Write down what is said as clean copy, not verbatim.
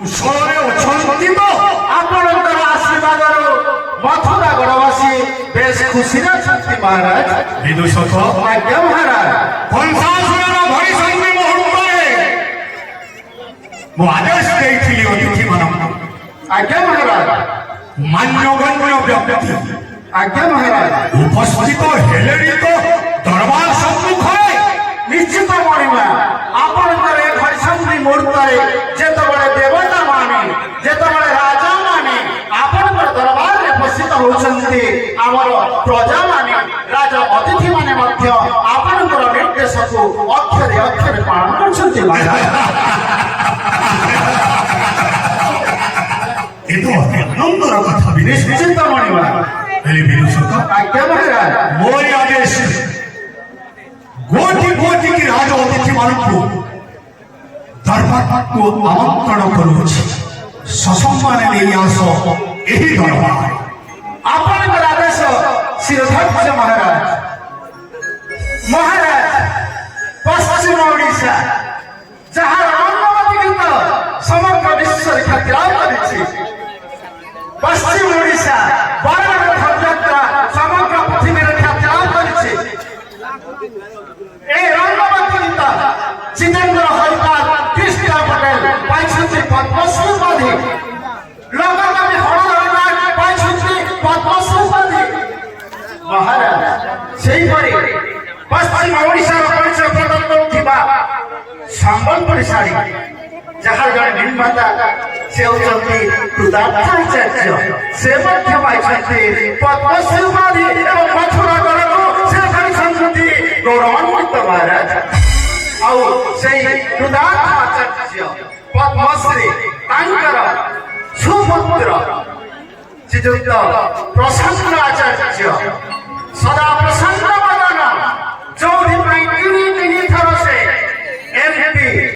କୁଶଳରେ ଅଛନ୍ତି ତ? ଆପଣଙ୍କର ଆଶୀର୍ବାଦରୁ ମଥୁରା ଗଡ଼ବାସୀ ବେଶ ଖୁସିରେ ଅଛନ୍ତି ମହାରାଜ। ବିଦୁଷକ ଆଜ୍ଞା ମହାରାଜ। କଂସାସୁରର ଭଳି ସନ୍ଧି ମୁହୂର୍ତ୍ତରେ ମୁଁ ଆଦେଶ ଦେଇଥିଲି ଅତିଥିମାନଙ୍କୁ ଆଜ୍ଞା ମହାରାଜ। ମାନ୍ୟଗଣ୍ୟ ବ୍ୟକ୍ତି ଆଜ୍ଞା ମହାରାଜ। ଉପସ୍ଥିତ ହେଲେଣି ତ ଦରବାର ସମ୍ମୁଖରେ ନିଶ୍ଚିତ ମଣିମା ଆପଣଙ୍କର ଏ ଘଡ଼ିସନ୍ଧି ମୁହୂର୍ତ୍ତରେ ଯେତେବେଳେ ଦେବତା ମାନେ ଯେତେବେଳେ ରାଜା ମାନେ ଆପଣଙ୍କର ଦରବାରରେ ଉପସ୍ଥିତ ହେଉଛନ୍ତି ଆମର ପ୍ରଜାମାନେ ରାଜ ଅତିଥି ମାନେ ମଧ୍ୟ ଆପଣଙ୍କର ନିର୍ଦ୍ଦେଶକୁ ଅକ୍ଷରେ ଅକ୍ଷରେ ପାଳନ କରୁଛନ୍ତି ମହାରାଜ। ଏ ତ ଅତି ଆନନ୍ଦର କଥା ବିଦେଶ ନିଶ୍ଚିତ ମଣିମା। ହେଲେ ବିଦୁଷକ ଆଜ୍ଞା ମହାରାଜ। ମୋରି ଆଦେଶ କୋଟି କୋଟି କି ରାଜ ଅତିଥି ମାନଙ୍କୁ ଦରବାରକୁ ଆମନ୍ତ୍ରଣ କରୁଅଛି ସସମ୍ମାନେ ନେଇ ଆସ ଏହି ଦରବାର। ଆପଣଙ୍କର ଆଦେଶ ଶିରୋଧାର୍ଯ୍ୟ ମହାରାଜ। ମହାରାଜ ପଶ୍ଚିମ ଓଡ଼ିଶା ଯାହାର ରଙ୍ଗବତୀ ଗୀତ ସମଗ୍ର ବିଶ୍ୱରେ ଖ୍ୟାତି ଲାଭ କରିଛି, ପଶ୍ଚିମ ଓଡ଼ିଶା ବରଗଡ଼ ଧନଯାତ୍ରା ସମଗ୍ର ପୃଥିବୀରେ ଖ୍ୟାତି ଲାଭ କରିଛି। এই রঙ্গবতী গীতা জিতেন্দ্র হরিপাল কৃষ্ণ পটেল পাইছেন পদ্মশ্রী উপাধি, লোককবি হরধর নাগ পাইছেন পদ্মশ্রী উপাধি। মহারাজ সেইপরি পশ্চিম ওড়িশার পরিচয় প্রদান করুথিবা সম্বলপুরী শাড়ী যাহার জଣେ ନିର୍ମାତା ସେ ହେଉଛନ୍ତି କୃତାର୍ଥାଚାର୍ଯ୍ୟ, ସେ ମଧ୍ୟ ପାଇଛନ୍ତି ପଦ୍ମଶ୍ରୀ ଉପାଧି ଏବଂ ମଥୁରା ଗଡ଼କୁ ସେ କରିଛନ୍ତି ଗୌରବାନ୍ୱିତ ମହାରାଜ। ଆଉ ସେଇ କୃତାର୍ଥାଚାର୍ଯ୍ୟ ପଦ୍ମଶ୍ରୀ ତାଙ୍କର ସୁପୁତ୍ର ଶ୍ରୀଯୁକ୍ତ ପ୍ରସନ୍ନ ଆଚାର୍ଯ୍ୟ